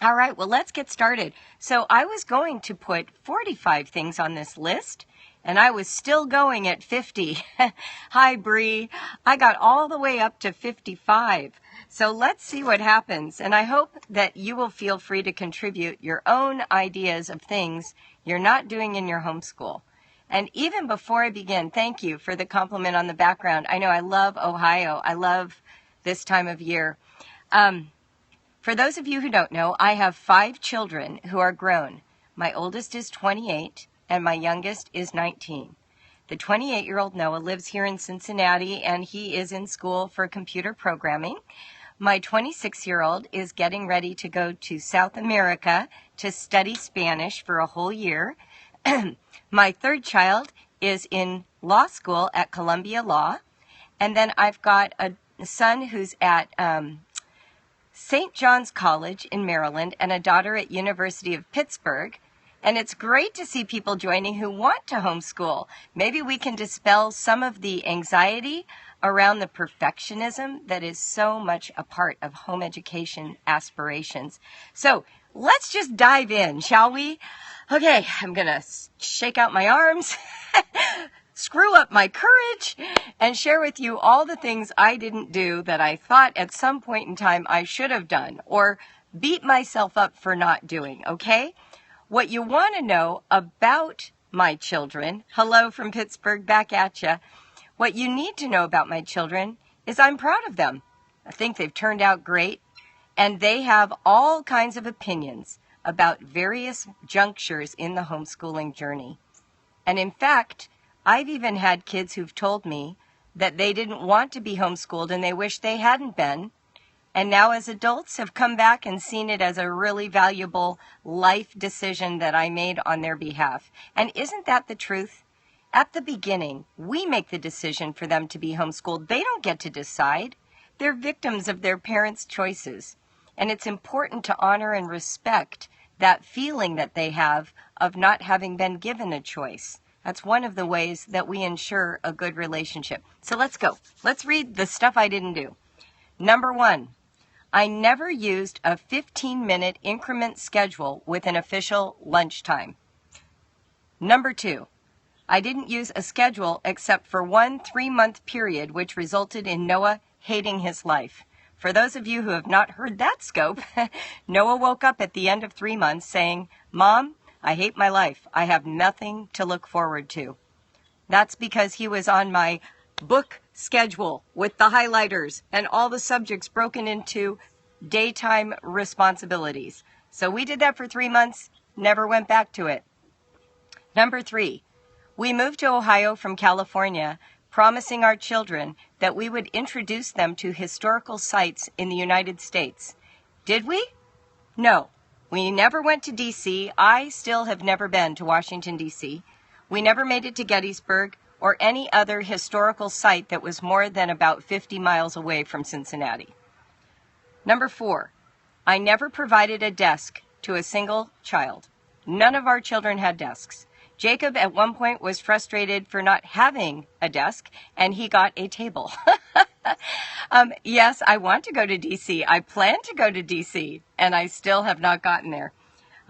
All right, well, let's get started. So I was going to put 45 things on this list, and I was still going at 50. Hi, Bree. I got all the way up to 55. So let's see what happens. And I hope that you will feel free to contribute your own ideas of things you're not doing in your homeschool. And even before I begin, thank you for the compliment on the background. I know I love Ohio. I love this time of year. For those of you who don't know, I have 5 children who are grown. My oldest is 28 and my youngest is 19. The 28-year-old Noah lives here in Cincinnati and he is in school for computer programming. My 26-year-old is getting ready to go to South America to study Spanish for a whole year. My 3rd child is in law school at Columbia Law. And then I've got a son who's at St. John's College in Maryland and a daughter at University of Pittsburgh. And it's great to see people joining who want to homeschool. Maybe we can dispel some of the anxiety around the perfectionism that is so much a part of home education aspirations. So let's just dive in, shall we? Okay, I'm going to shake out my arms, screw up my courage, and share with you all the things I didn't do that I thought at some point in time I should have done, or beat myself up for not doing, okay? What you want to know about my children, hello from Pittsburgh, back at ya. What you need to know about my children is I'm proud of them. I think they've turned out great, and they have all kinds of opinions about various junctures in the homeschooling journey. And in fact, I've even had kids who've told me that they didn't want to be homeschooled and they wish they hadn't been. And now as adults have come back and seen it as a really valuable life decision that I made on their behalf. And isn't that the truth? At the beginning, we make the decision for them to be homeschooled. They don't get to decide. They're victims of their parents' choices. And it's important to honor and respect that feeling that they have of not having been given a choice. That's one of the ways that we ensure a good relationship. So let's go. Let's read the stuff I didn't do. Number 1, I never used a 15-minute increment schedule with an official lunchtime. Number 2, I didn't use a schedule except for one 3-month period, which resulted in Noah hating his life. For those of you who have not heard that scope, Noah woke up at the end of 3 months saying, "Mom, I hate my life. I have nothing to look forward to." That's because he was on my book schedule with the highlighters and all the subjects broken into daytime responsibilities. So we did that for 3 months, never went back to it. Number 3, we moved to Ohio from California, promising our children that we would introduce them to historical sites in the United States. Did we? No. We never went to D.C. I still have never been to Washington, D.C. We never made it to Gettysburg or any other historical site that was more than about 50 miles away from Cincinnati. Number 4, I never provided a desk to a single child. None of our children had desks. Jacob at one point was frustrated for not having a desk, and he got a table. Yes, I want to go to D.C. I plan to go to D.C., and I still have not gotten there.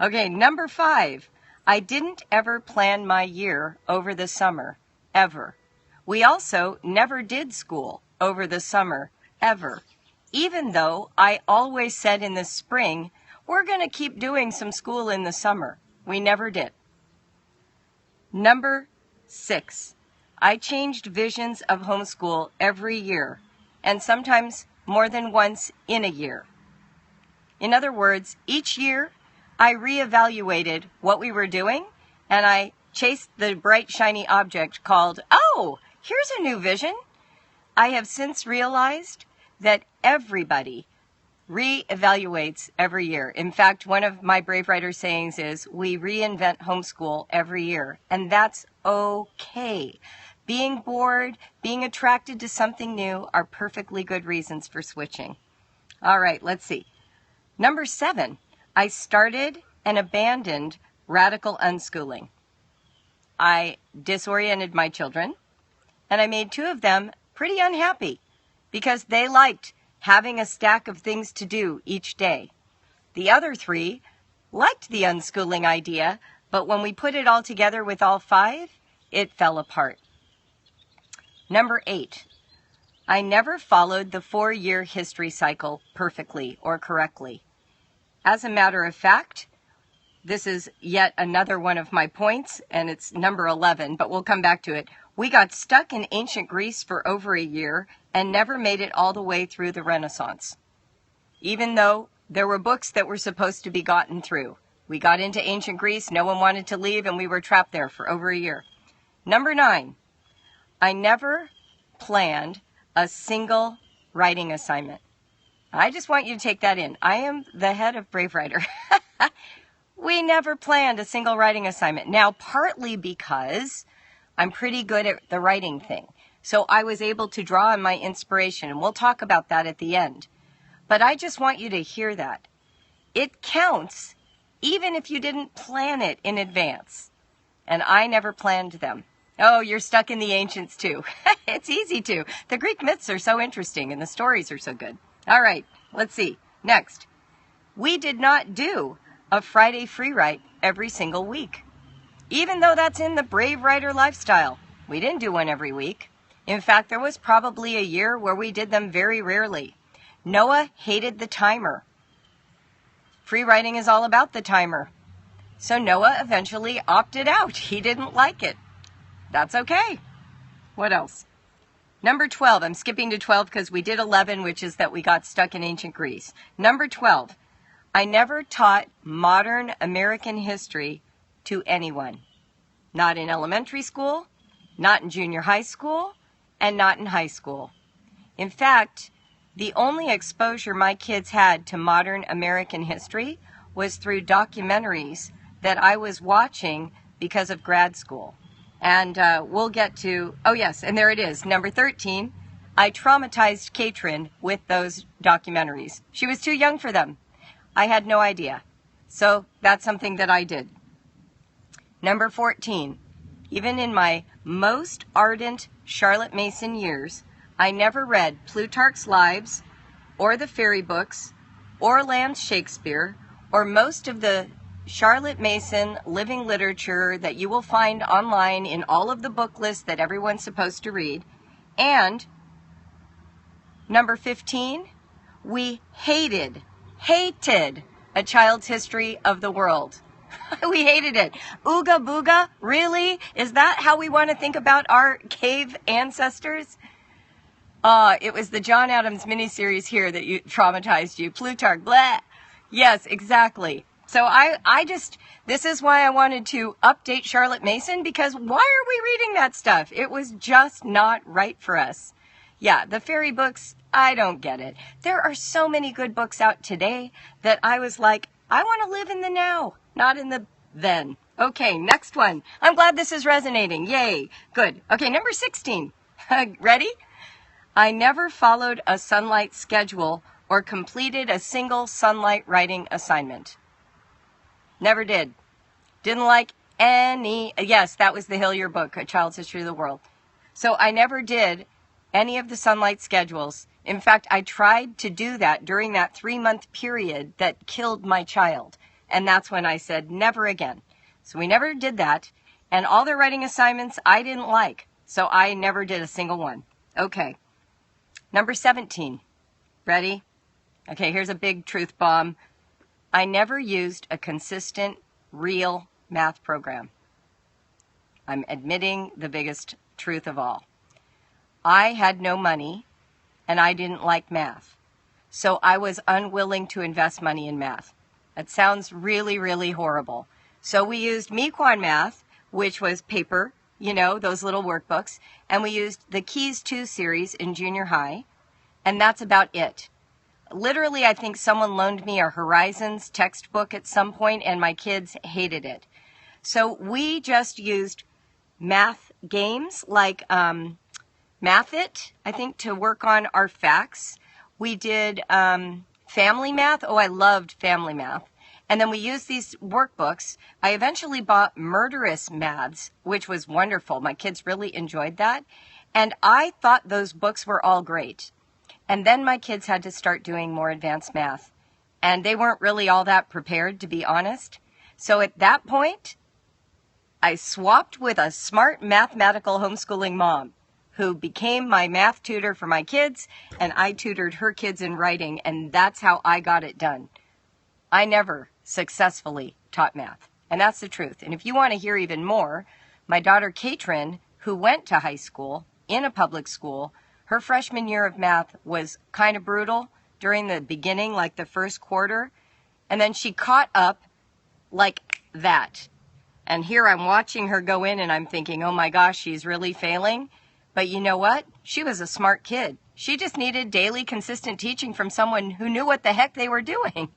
Okay, number 5, I didn't ever plan my year over the summer, ever. We also never did school over the summer, ever. Even though I always said in the spring, we're going to keep doing some school in the summer. We never did. Number 6, I changed visions of homeschool every year, and sometimes more than once in a year. In other words, each year I reevaluated what we were doing, and I chased the bright, shiny object called, oh, here's a new vision. I have since realized that everybody reevaluates every year. In fact, one of my BraveWriter sayings is, we reinvent homeschool every year, and that's okay. Being bored, being attracted to something new are perfectly good reasons for switching. All right, let's see. Number 7, I started and abandoned radical unschooling. I disoriented my children, and I made 2 of them pretty unhappy because they liked having a stack of things to do each day. The other 3 liked the unschooling idea, but when we put it all together with all 5, it fell apart. Number 8, I never followed the 4-year history cycle perfectly or correctly. As a matter of fact, this is yet another one of my points, and it's number 11, but we'll come back to it. We got stuck in ancient Greece for over a year and never made it all the way through the Renaissance. Even though there were books that were supposed to be gotten through. We got into ancient Greece, no one wanted to leave, and we were trapped there for over a year. Number 9, I never planned a single writing assignment. I just want you to take that in. I am the head of BraveWriter. We never planned a single writing assignment. Now, partly because I'm pretty good at the writing thing. So I was able to draw on my inspiration, and we'll talk about that at the end. But I just want you to hear that. It counts even if you didn't plan it in advance. And I never planned them. Oh, you're stuck in the ancients too. It's easy to. The Greek myths are so interesting and the stories are so good. All right, let's see. Next. We did not do a Friday free write every single week. Even though that's in the BraveWriter lifestyle, we didn't do one every week. In fact, there was probably a year where we did them very rarely. Noah hated the timer. Free writing is all about the timer. So Noah eventually opted out. He didn't like it. That's okay. What else? Number 12. I'm skipping to 12 because we did 11, which is that we got stuck in ancient Greece. Number 12. I never taught modern American history to anyone. Not in elementary school, not in junior high school, and not in high school. In fact, the only exposure my kids had to modern American history was through documentaries that I was watching because of grad school. And we'll get to, oh yes, and there it is, number 13. I traumatized Katrin with those documentaries. She was too young for them. I had no idea. So that's something that I did. Number 14. Even in my most ardent Charlotte Mason years, I never read Plutarch's Lives, or the fairy books, or Lamb's Shakespeare, or most of the Charlotte Mason living literature that you will find online in all of the book lists that everyone's supposed to read. And number 15, we hated A Child's History of the World. We hated it. Ooga booga? Really? Is that how we want to think about our cave ancestors? It was the John Adams miniseries here that traumatized you. Plutarch, blah. Yes, exactly. So this is why I wanted to update Charlotte Mason, because why are we reading that stuff? It was just not right for us. Yeah, the fairy books, I don't get it. There are so many good books out today that I was like, I want to live in the now, not in the then. Okay, next one. I'm glad this is resonating. Yay. Good. Okay, number 16. Ready? I never followed a sunlight schedule or completed a single sunlight writing assignment. Never did. Didn't like any. Yes, that was the Hillier book, A Child's History of the World. So I never did any of the sunlight schedules. In fact, I tried to do that during that 3-month period that killed my child. And that's when I said, never again. So we never did that. And all their writing assignments I didn't like. So I never did a single one. Okay. Number 17. Ready? Okay, here's a big truth bomb. I never used a consistent, real math program. I'm admitting the biggest truth of all. I had no money, and I didn't like math. So I was unwilling to invest money in math. That sounds really, really horrible. So we used Mequon Math, which was paper, you know, those little workbooks, and we used the Keys 2 series in junior high, and that's about it. Literally, I think someone loaned me a Horizons textbook at some point, and my kids hated it. So we just used math games like Math It, I think, to work on our facts. We did family math. Oh, I loved family math. And then we used these workbooks. I eventually bought Murderous Maths, which was wonderful. My kids really enjoyed that. And I thought those books were all great. And then my kids had to start doing more advanced math. and they weren't really all that prepared, to be honest. So at that point, I swapped with a smart mathematical homeschooling mom who became my math tutor for my kids, and I tutored her kids in writing, and that's how I got it done. I never successfully taught math, and that's the truth. And if you want to hear even more, my daughter Katrin, who went to high school in a public school, her freshman year of math was kind of brutal during the beginning, like the first quarter, and then she caught up like that. And here I'm watching her go in and I'm thinking, oh my gosh, she's really failing. But you know what? She was a smart kid. She just needed daily, consistent teaching from someone who knew what the heck they were doing.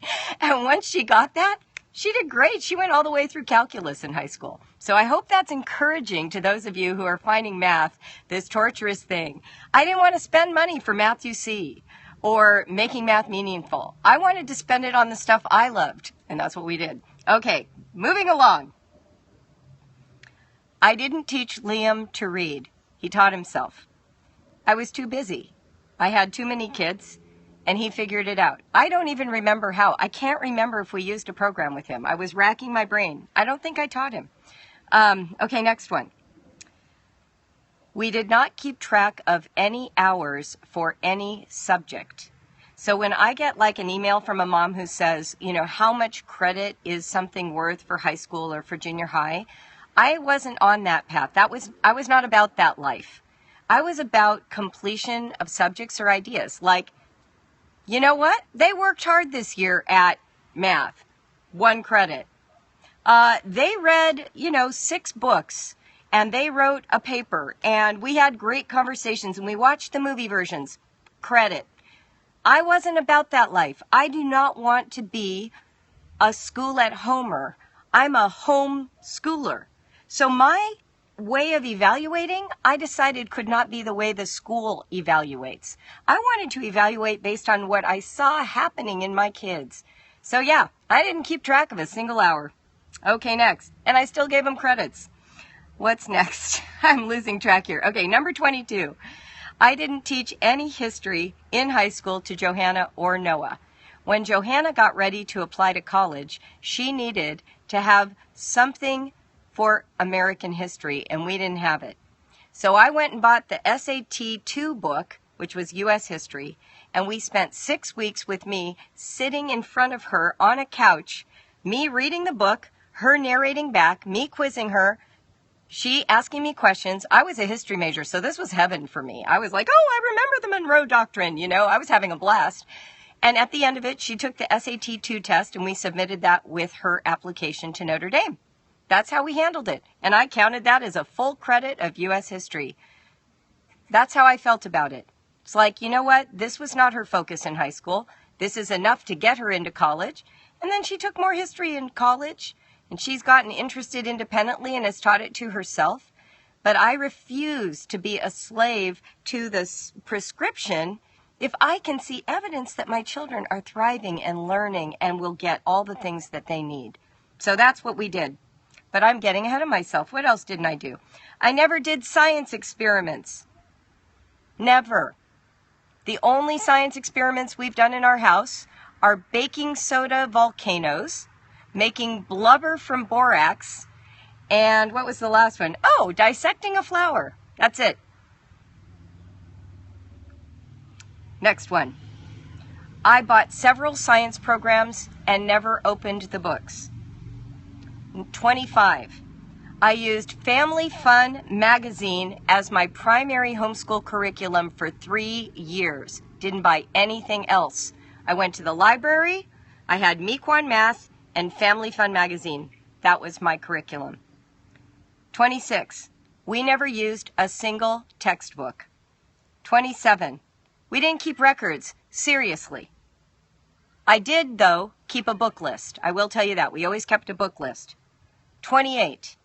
And once she got that, she did great. She went all the way through calculus in high school. So I hope that's encouraging to those of you who are finding math this torturous thing. I didn't want to spend money for Math UC or making math meaningful. I wanted to spend it on the stuff I loved, and that's what we did. Okay, moving along. I didn't teach Liam to read. He taught himself. I was too busy. I had too many kids, and he figured it out. I don't even remember how. I can't remember if we used a program with him. I was racking my brain. I don't think I taught him. Okay, next one. We did not keep track of any hours for any subject. So when I get like an email from a mom who says, you know, how much credit is something worth for high school or for junior high, I wasn't on that path. I was not about that life. I was about completion of subjects or ideas. Like, you know what? They worked hard this year at math. 1 credit. They read, 6 books, and they wrote a paper, and we had great conversations, and we watched the movie versions. Credit. I wasn't about that life. I do not want to be a school-at-homer. I'm a homeschooler. So my way of evaluating, I decided could not be the way the school evaluates. I wanted to evaluate based on what I saw happening in my kids. So yeah, I didn't keep track of a single hour. Okay, next. And I still gave them credits. What's next? I'm losing track here. Okay, number 22. I didn't teach any history in high school to Johanna or Noah. When Johanna got ready to apply to college, she needed to have something for American history, and we didn't have it. So I went and bought the SAT 2 book, which was U.S. history, and we spent 6 weeks with me sitting in front of her on a couch, me reading the book, her narrating back, me quizzing her, she asking me questions. I was a history major, so this was heaven for me. I was like, oh, I remember the Monroe Doctrine, I was having a blast. And at the end of it, she took the SAT 2 test, and we submitted that with her application to Notre Dame. That's how we handled it. And I counted that as a full credit of U.S. history. That's how I felt about it. It's like, you know what? This was not her focus in high school. This is enough to get her into college. And then she took more history in college, and she's gotten interested independently and has taught it to herself. But I refuse to be a slave to this prescription if I can see evidence that my children are thriving and learning and will get all the things that they need. So that's what we did. But I'm getting ahead of myself. What else didn't I do? I never did science experiments. Never. The only science experiments we've done in our house are baking soda volcanoes, making blubber from borax, and what was the last one? Oh, dissecting a flower. That's it. Next one. I bought several science programs and never opened the books. 25. I used Family Fun magazine as my primary homeschool curriculum for 3 years. Didn't buy anything else. I went to the library, I had Mequon Math, and Family Fun magazine. That was my curriculum. 26. We never used a single textbook. 27. We didn't keep records. Seriously. I did, though, keep a book list. I will tell you that. We always kept a book list. 28.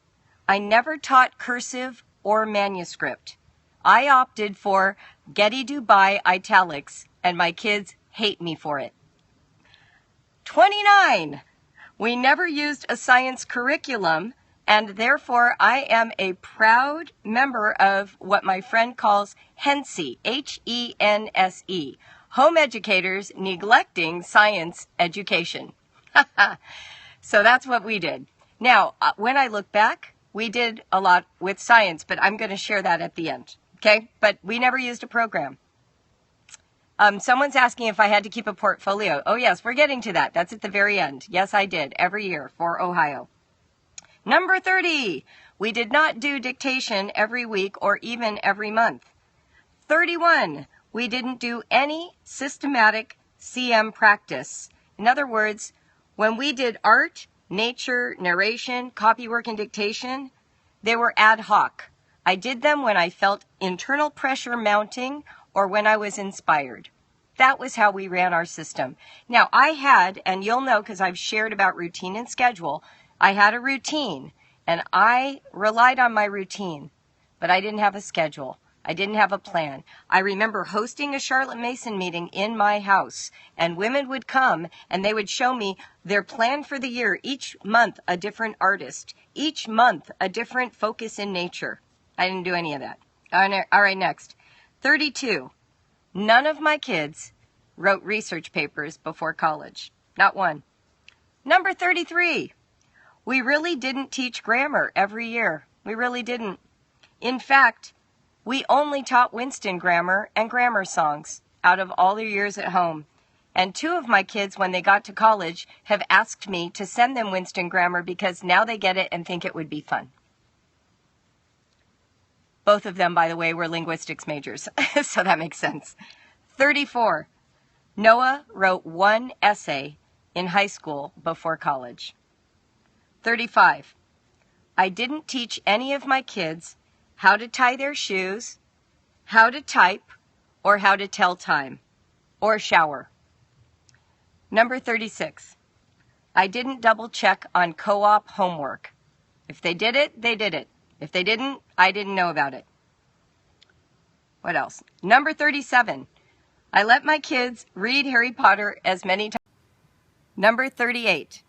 I never taught cursive or manuscript. I opted for Getty Dubai italics, and my kids hate me for it. 29. We never used a science curriculum, and therefore I am a proud member of what my friend calls HENSE, H-E-N-S-E, home educators neglecting science education. So that's what we did. Now, when I look back, we did a lot with science, but I'm going to share that at the end. Okay? But we never used a program. Someone's asking if I had to keep a portfolio. Oh, yes, we're getting to that. That's at the very end. Yes, I did. Every year for Ohio. Number 30. We did not do dictation every week or even every month. 31. We didn't do any systematic CM practice. In other words, when we did art, nature, narration, copywork, and dictation, they were ad hoc. I did them when I felt internal pressure mounting or when I was inspired. That was how we ran our system. Now, I had, and you'll know because I've shared about routine and schedule, I had a routine, and I relied on my routine, but I didn't have a schedule. I didn't have a plan. I remember hosting a Charlotte Mason meeting in my house, and women would come and they would show me their plan for the year. Each month, a different artist. Each month, a different focus in nature. I didn't do any of that. All right, next. 32. None of my kids wrote research papers before college. Not one. Number 33. We really didn't teach grammar every year. We really didn't. In fact, we only taught Winston grammar and grammar songs out of all their years at home. And 2 of my kids, when they got to college, have asked me to send them Winston grammar because now they get it and think it would be fun. Both of them, by the way, were linguistics majors, so that makes sense. 34. Noah wrote 1 essay in high school before college. 35. I didn't teach any of my kids how to tie their shoes, how to type, or how to tell time, or shower. Number 36. I didn't double check on co-op homework. If they did it, they did it. If they didn't, I didn't know about it. What else? Number 37. I let my kids read Harry Potter as many times. Number 38.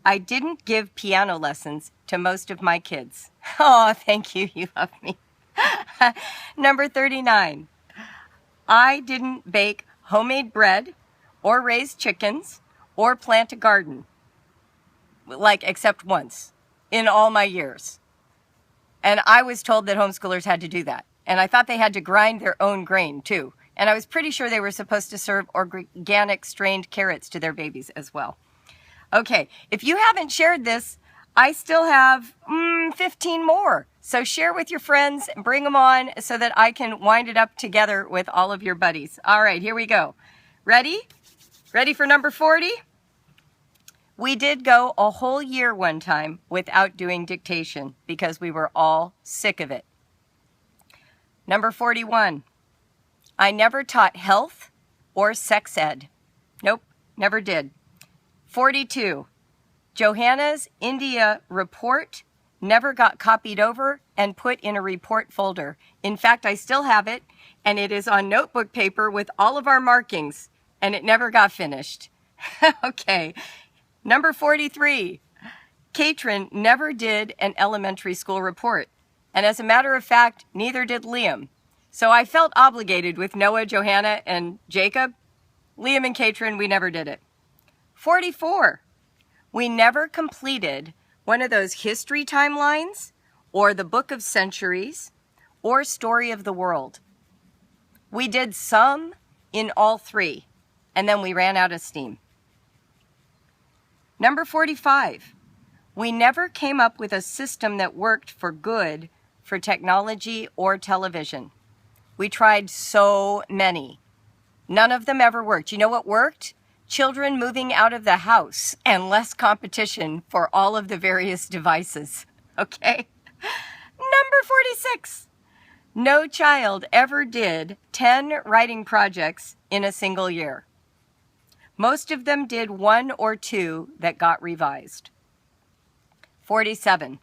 I didn't give piano lessons to most of my kids. Oh, thank you. You love me. Number 39. I didn't bake homemade bread or raise chickens or plant a garden. Except once in all my years. And I was told that homeschoolers had to do that. And I thought they had to grind their own grain, too. And I was pretty sure they were supposed to serve organic strained carrots to their babies as well. Okay, if you haven't shared this, I still have 15 more. So share with your friends, bring them on so that I can wind it up together with all of your buddies. All right, here we go. Ready? Ready for number 40? We did go a whole year one time without doing dictation because we were all sick of it. Number 41. I never taught health or sex ed. Nope, never did. 42. Johanna's India report never got copied over and put in a report folder. In fact, I still have it, and it is on notebook paper with all of our markings, and it never got finished. Okay. Number 43. Katrin never did an elementary school report. And as a matter of fact, neither did Liam. So I felt obligated with Noah, Johanna, and Jacob. Liam and Katrin, we never did it. 44. We never completed one of those history timelines or the Book of Centuries or Story of the World. We did some in all 3, and then we ran out of steam. Number 45. We never came up with a system that worked for good for technology or television. We tried so many. None of them ever worked. You know what worked? Children moving out of the house and less competition for all of the various devices. Okay? Number 46. No child ever did 10 writing projects in a single year. Most of them did 1 or 2 that got revised. 47.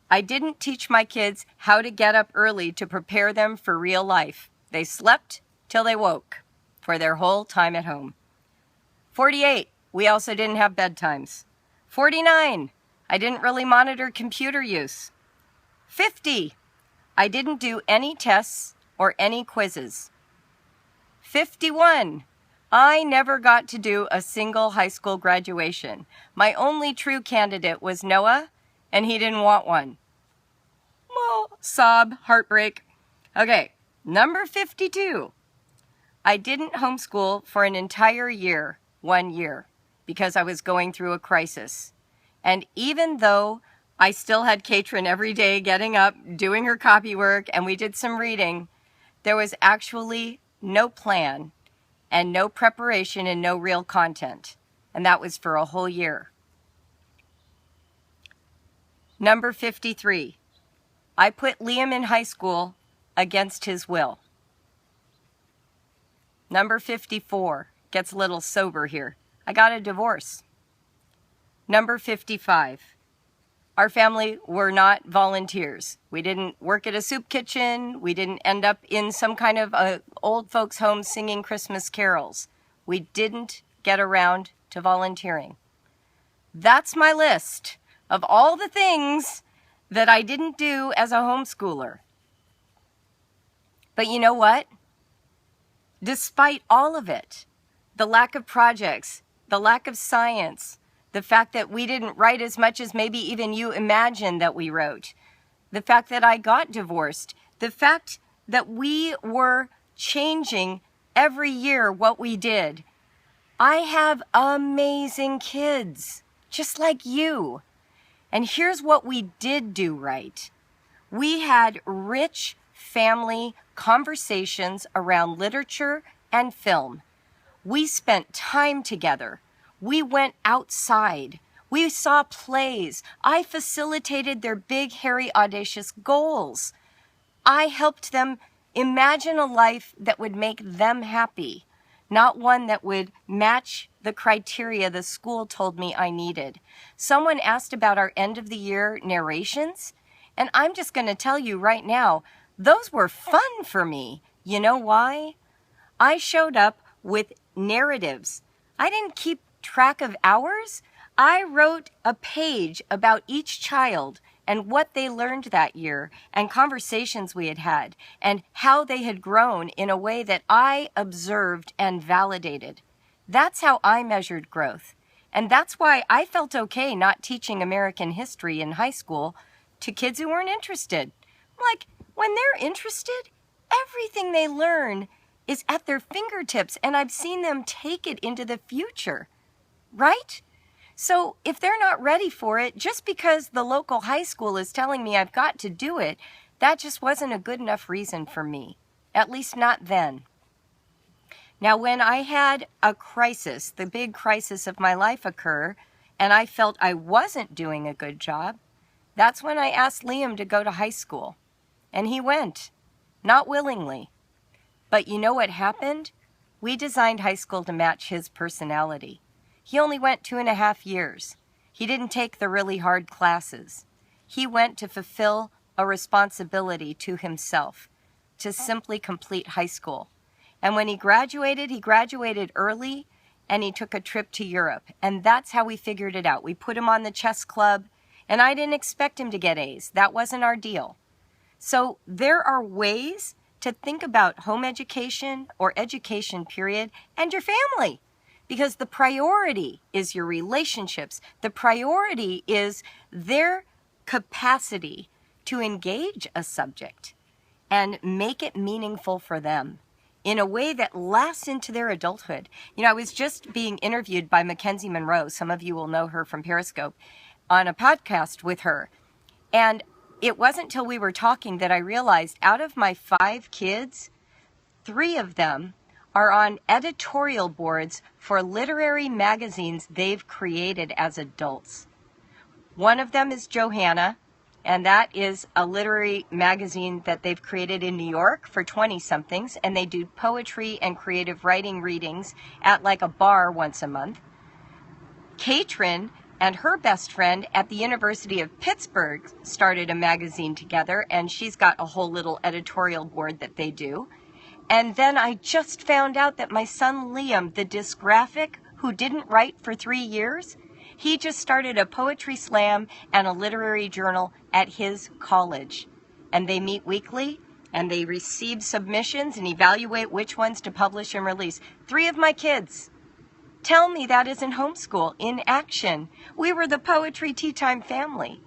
I didn't teach my kids how to get up early to prepare them for real life. They slept till they woke for their whole time at home. 48. We also didn't have bedtimes. 49. I didn't really monitor computer use. 50. I didn't do any tests or any quizzes. 51. I never got to do a single high school graduation. My only true candidate was Noah, and he didn't want one. Well, sob, heartbreak. Okay, number 52. I didn't homeschool for an entire year, 1 year, because I was going through a crisis. And even though I still had Katrin every day getting up, doing her copy work, and we did some reading, there was actually no plan and no preparation and no real content. And that was for a whole year. Number 53. I put Liam in high school against his will. Number 54. Gets a little sober here. I got a divorce. Number 55. Our family were not volunteers. We didn't work at a soup kitchen. We didn't end up in some kind of old folks' home singing Christmas carols. We didn't get around to volunteering. That's my list of all the things that I didn't do as a homeschooler. But you know what? Despite all of it, the lack of projects, the lack of science, the fact that we didn't write as much as maybe even you imagined that we wrote, the fact that I got divorced, the fact that we were changing every year what we did. I have amazing kids, just like you. And here's what we did do right. We had rich family conversations around literature and film. We spent time together. We went outside. We saw plays. I facilitated their big, hairy, audacious goals. I helped them imagine a life that would make them happy, not one that would match the criteria the school told me I needed. Someone asked about our end of the year narrations, and I'm just going to tell you right now, those were fun for me. You know why? I showed up with narratives. I didn't keep track of hours. I wrote a page about each child and what they learned that year and conversations we had had and how they had grown in a way that I observed and validated. That's how I measured growth. And that's why I felt okay not teaching American history in high school to kids who weren't interested. Like, when they're interested, everything they learn is at their fingertips, and I've seen them take it into the future, right? So if they're not ready for it, just because the local high school is telling me I've got to do it, that just wasn't a good enough reason for me, at least not then. Now, when I had a crisis, the big crisis of my life occur, and I felt I wasn't doing a good job, that's when I asked Liam to go to high school. And he went, not willingly. But you know what happened? We designed high school to match his personality. He only went 2.5 years. He didn't take the really hard classes. He went to fulfill a responsibility to himself, to simply complete high school. And when he graduated early, and he took a trip to Europe. And that's how we figured it out. We put him on the chess club, and I didn't expect him to get A's. That wasn't our deal. So there are ways to think about home education or education period and your family, because the priority is your relationships. The priority is their capacity to engage a subject and make it meaningful for them in a way that lasts into their adulthood. You know, I was just being interviewed by Mackenzie Monroe. Some of you will know her from Periscope, on a podcast with her. And it wasn't till we were talking that I realized out of my 5 kids, 3 of them are on editorial boards for literary magazines they've created as adults. One of them is Johanna, and that is a literary magazine that they've created in New York for 20-somethings, and they do poetry and creative writing readings at like a bar once a month. Katrin and her best friend at the University of Pittsburgh started a magazine together, and she's got a whole little editorial board that they do. And then I just found out that my son Liam, the dysgraphic who didn't write for 3 years, he just started a poetry slam and a literary journal at his college. And they meet weekly, and they receive submissions and evaluate which ones to publish and release. 3 of my kids. Tell me that isn't homeschool in action. We were the poetry tea time family.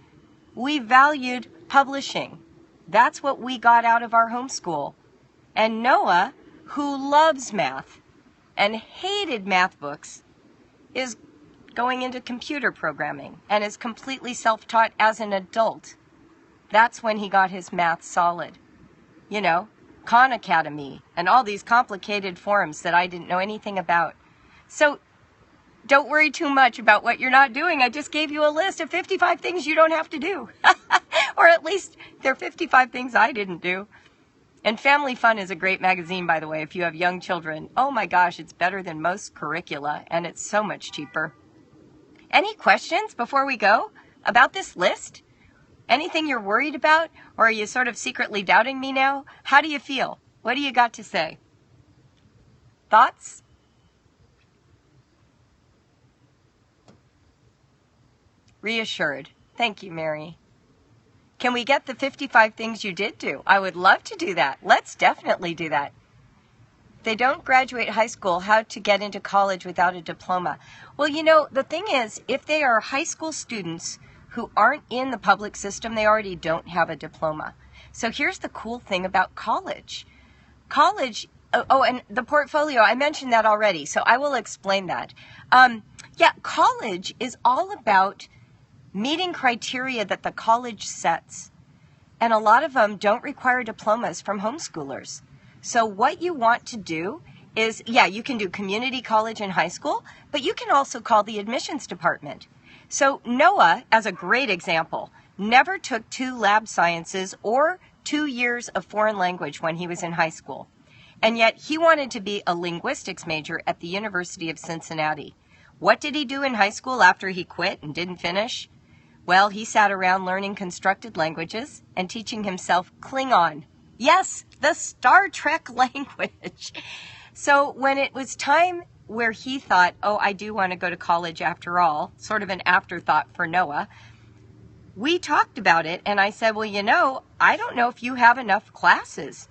We valued publishing. That's what we got out of our homeschool. And Noah, who loves math and hated math books, is going into computer programming and is completely self-taught as an adult. That's when he got his math solid. You know, Khan Academy and all these complicated forms that I didn't know anything about. So don't worry too much about what you're not doing. I just gave you a list of 55 things you don't have to do. Or at least they're 55 things I didn't do. And Family Fun is a great magazine, by the way, if you have young children. Oh my gosh, it's better than most curricula, and it's so much cheaper. Any questions before we go about this list? Anything you're worried about? Or are you sort of secretly doubting me now? How do you feel? What do you got to say? Thoughts? Reassured. Thank you, Mary. Can we get the 55 things you did do? I would love to do that. Let's definitely do that. If they don't graduate high school, how to get into college without a diploma? Well, you know, the thing is, if they are high school students who aren't in the public system, they already don't have a diploma. So here's the cool thing about college. College, and the portfolio, I mentioned that already, so I will explain that. College is all about meeting criteria that the college sets. And a lot of them don't require diplomas from homeschoolers. So what you want to do is, you can do community college in high school, but you can also call the admissions department. So Noah, as a great example, never took 2 lab sciences or 2 years of foreign language when he was in high school. And yet he wanted to be a linguistics major at the University of Cincinnati. What did he do in high school after he quit and didn't finish? Well, he sat around learning constructed languages and teaching himself Klingon. Yes, the Star Trek language. So when it was time where he thought, I do want to go to college after all, sort of an afterthought for Noah, we talked about it and I said, well, I don't know if you have enough classes.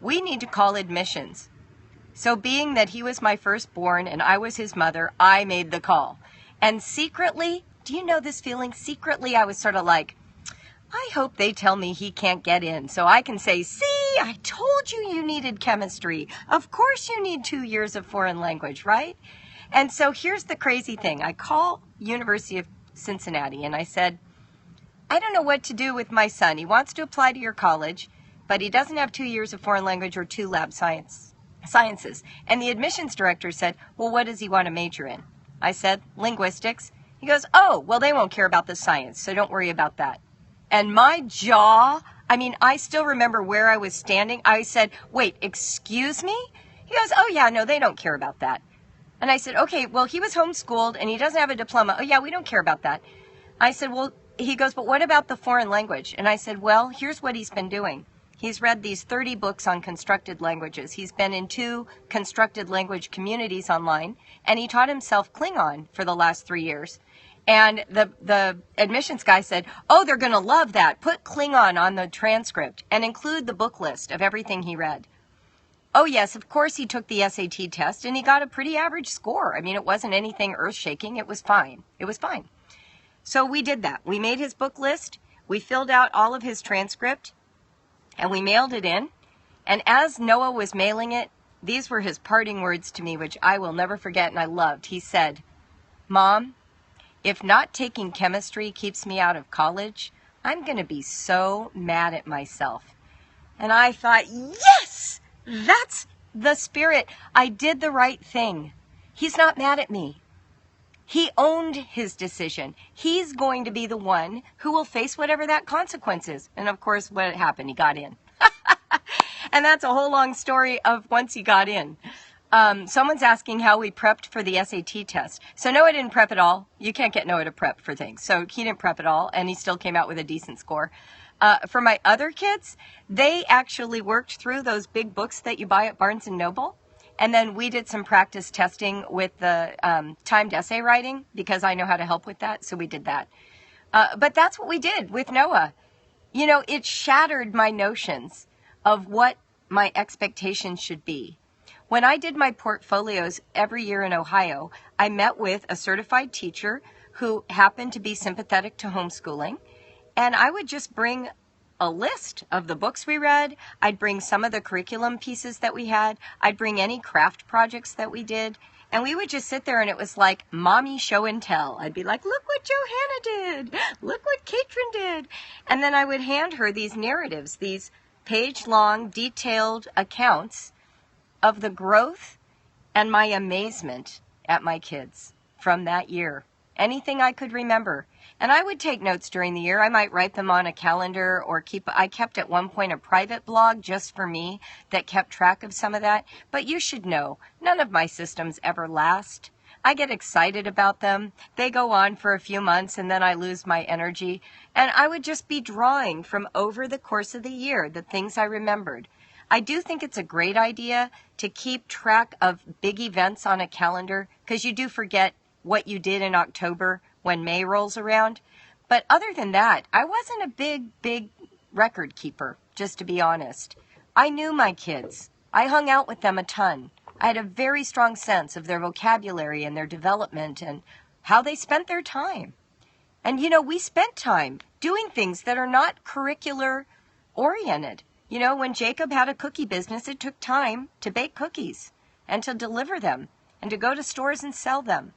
We need to call admissions. So being that he was my firstborn and I was his mother, I made the call. And secretly, do you know this feeling? Secretly, I was sort of like, I hope they tell me he can't get in so I can say, see, I told you needed chemistry. Of course you need 2 years of foreign language, right? And so here's the crazy thing. I call University of Cincinnati and I said, I don't know what to do with my son. He wants to apply to your college, but he doesn't have 2 years of foreign language or 2 lab sciences. And the admissions director said, well, what does he want to major in? I said, linguistics. He goes, well, they won't care about the science, so don't worry about that. And my jaw, I still remember where I was standing. I said, wait, excuse me? He goes, no, they don't care about that. And I said, okay, well, he was homeschooled and he doesn't have a diploma. We don't care about that. I said, well, he goes, but what about the foreign language? And I said, well, here's what he's been doing. He's read these 30 books on constructed languages. He's been in 2 constructed language communities online, and he taught himself Klingon for the last 3 years. And the admissions guy said, they're going to love that. Put Klingon on the transcript and include the book list of everything he read. Oh, yes, of course he took the SAT test, and he got a pretty average score. It wasn't anything earth-shaking. It was fine. So we did that. We made his book list. We filled out all of his transcript. And we mailed it in. And as Noah was mailing it, these were his parting words to me, which I will never forget and I loved. He said, Mom, if not taking chemistry keeps me out of college, I'm going to be so mad at myself. And I thought, yes, that's the spirit. I did the right thing. He's not mad at me. He owned his decision. He's going to be the one who will face whatever that consequence is. And of course, what happened? He got in. And that's a whole long story of once he got in. Someone's asking how we prepped for the SAT test. So Noah didn't prep at all. You can't get Noah to prep for things. So he didn't prep at all, and he still came out with a decent score. For my other kids, they actually worked through those big books that you buy at Barnes & Noble. And then we did some practice testing with the timed essay writing because I know how to help with that. So we did that. But that's what we did with Noah. It shattered my notions of what my expectations should be. When I did my portfolios every year in Ohio, I met with a certified teacher who happened to be sympathetic to homeschooling, and I would just bring a list of the books we read. I'd bring some of the curriculum pieces that we had. I'd bring any craft projects that we did. And we would just sit there and it was like mommy show and tell. I'd be like, look what Johanna did. Look what Katrin did. And then I would hand her these narratives, these page-long, detailed accounts of the growth and my amazement at my kids from that year. Anything I could remember. And I would take notes during the year. I might write them on a calendar or I kept at one point a private blog just for me that kept track of some of that. But you should know, none of my systems ever last. I get excited about them. They go on for a few months and then I lose my energy. And I would just be drawing from over the course of the year the things I remembered. I do think it's a great idea to keep track of big events on a calendar because you do forget what you did in October when May rolls around. But other than that, I wasn't a big record keeper, just to be honest. I knew my kids. I hung out with them a ton. I had a very strong sense of their vocabulary and their development and how they spent their time. And, we spent time doing things that are not curricular oriented. When Jacob had a cookie business, it took time to bake cookies and to deliver them and to go to stores and sell them.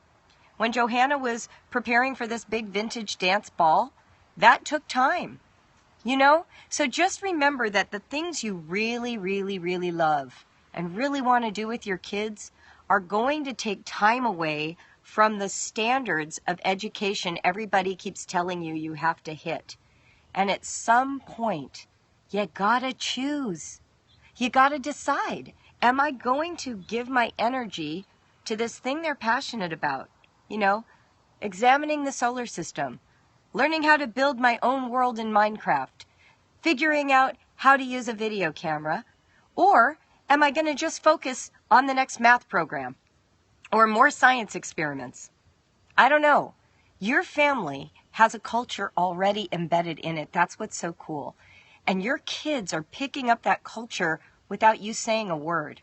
When Johanna was preparing for this big vintage dance ball, that took time, So just remember that the things you really, really, really love and really want to do with your kids are going to take time away from the standards of education everybody keeps telling you you have to hit. And at some point, you gotta choose. You gotta decide, am I going to give my energy to this thing they're passionate about? Examining the solar system, learning how to build my own world in Minecraft, figuring out how to use a video camera, or am I going to just focus on the next math program or more science experiments? I don't know. Your family has a culture already embedded in it. That's what's so cool. And your kids are picking up that culture without you saying a word.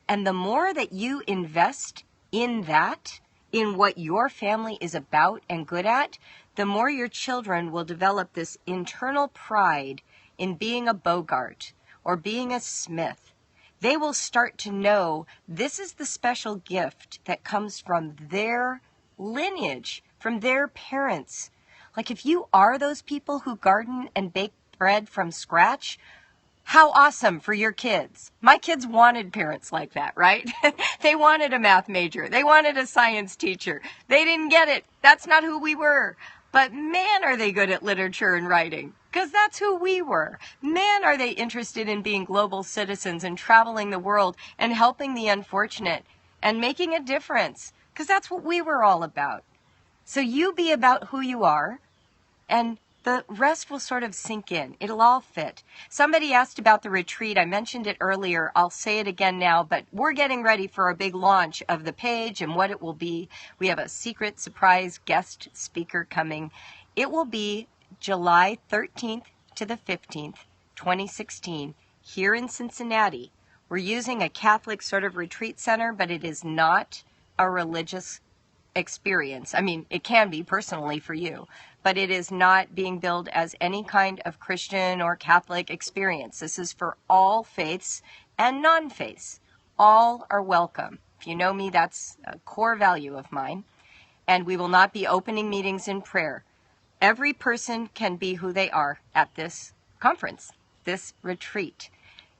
And the more that you invest in that, in what your family is about and good at, the more your children will develop this internal pride in being a Bogart or being a Smith. They will start to know this is the special gift that comes from their lineage, from their parents. Like if you are those people who garden and bake bread from scratch, how awesome for your kids. My kids wanted parents like that, right? They wanted a math major. They wanted a science teacher. They didn't get it. That's not who we were. But man, are they good at literature and writing, because that's who we were. Man, are they interested in being global citizens and traveling the world and helping the unfortunate and making a difference, because that's what we were all about. So you be about who you are, and the rest will sort of sink in. It'll all fit. Somebody asked about the retreat. I mentioned it earlier. I'll say it again now, but we're getting ready for a big launch of the page and what it will be. We have a secret surprise guest speaker coming. It will be July 13th to the 15th, 2016, here in Cincinnati. We're using a Catholic sort of retreat center, but it is not a religious experience. I mean, it can be personally for you, but it is not being billed as any kind of Christian or Catholic experience. This is for all faiths and non-faiths. All are welcome. If you know me, that's a core value of mine. And we will not be opening meetings in prayer. Every person can be who they are at this conference, this retreat.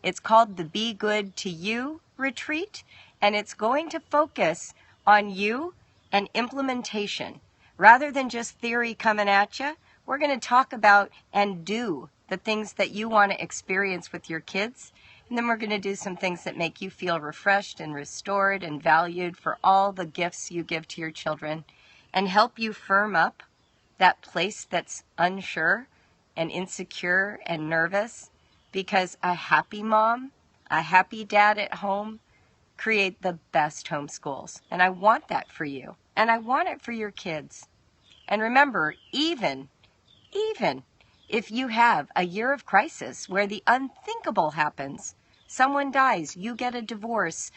It's called the Be Good to You retreat, and it's going to focus on you and implementation. Rather than just theory coming at you, we're going to talk about and do the things that you want to experience with your kids. And then we're going to do some things that make you feel refreshed and restored and valued for all the gifts you give to your children and help you firm up that place that's unsure and insecure and nervous, because a happy mom, a happy dad at home create the best homeschools. And I want that for you. And I want it for your kids. And remember, even If you have a year of crisis where the unthinkable happens, someone dies, you get a divorce,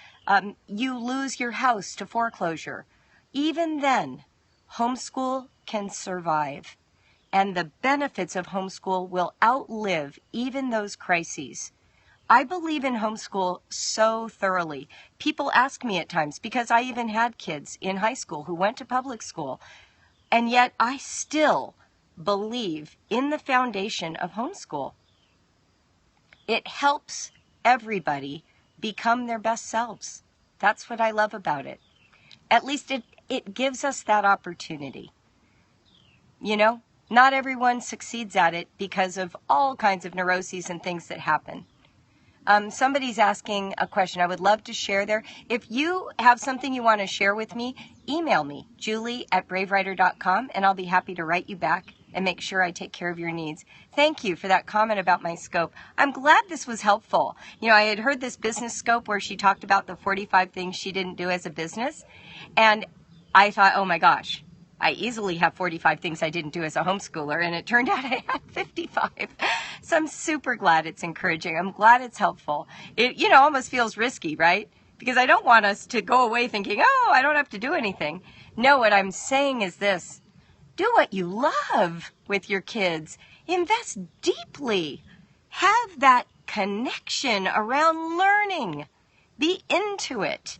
you lose your house to foreclosure, even then, homeschool can survive. And the benefits of homeschool will outlive even those crises. I believe in homeschool so thoroughly. People ask me at times, because I even had kids in high school who went to public school, and yet I still believe in the foundation of homeschool. It helps everybody become their best selves. That's what I love about it. At least it gives us that opportunity. You know, not everyone succeeds at it because of all kinds of neuroses and things that happen. Somebody's asking a question I would love to share there. If you have something you want to share with me, email me, julie@bravewriter.com, and I'll be happy to write you back and make sure I take care of your needs. Thank you for that comment about my scope. I'm glad this was helpful. You know, I had heard this business scope where she talked about the 45 things she didn't do as a business, and I thought, oh my gosh, I easily have 45 things I didn't do as a homeschooler, and it turned out I had 55. So I'm super glad it's encouraging. I'm glad it's helpful. It, you know, almost feels risky, right? Because I don't want us to go away thinking, oh, I don't have to do anything. No, what I'm saying is this. Do what you love with your kids. Invest deeply. Have that connection around learning. Be into it.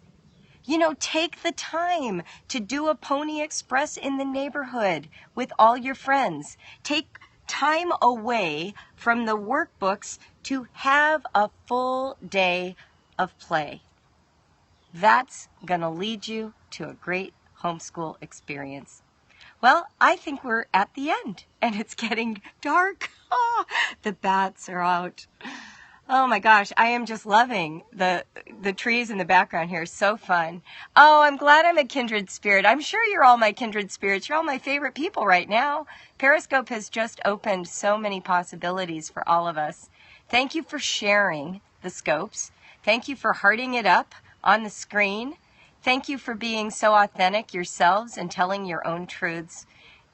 You know, take the time to do a Pony Express in the neighborhood with all your friends. Take time away from the workbooks to have a full day of play. That's going to lead you to a great homeschool experience. Well, I think we're at the end, and it's getting dark. Oh, the bats are out. Oh my gosh, I am just loving the trees in the background here. So fun. Oh, I'm glad I'm a kindred spirit. I'm sure you're all my kindred spirits. You're all my favorite people right now. Periscope has just opened so many possibilities for all of us. Thank you for sharing the scopes. Thank you for hearting it up on the screen. Thank you for being so authentic yourselves and telling your own truths.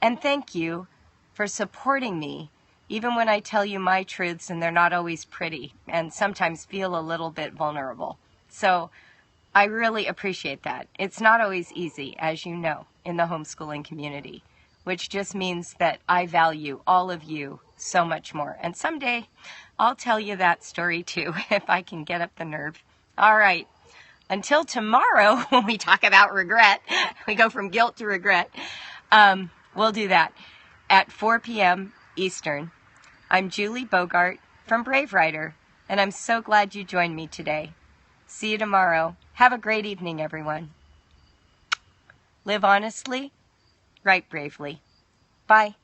And thank you for supporting me, even when I tell you my truths and they're not always pretty and sometimes feel a little bit vulnerable. So I really appreciate that. It's not always easy, as you know, in the homeschooling community, which just means that I value all of you so much more. And someday I'll tell you that story too, if I can get up the nerve. All right. Until tomorrow, when we talk about regret, we go from guilt to regret. We'll do that at 4 p.m. Eastern. I'm Julie Bogart from BraveWriter, and I'm so glad you joined me today. See you tomorrow. Have a great evening, everyone. Live honestly, write bravely. Bye.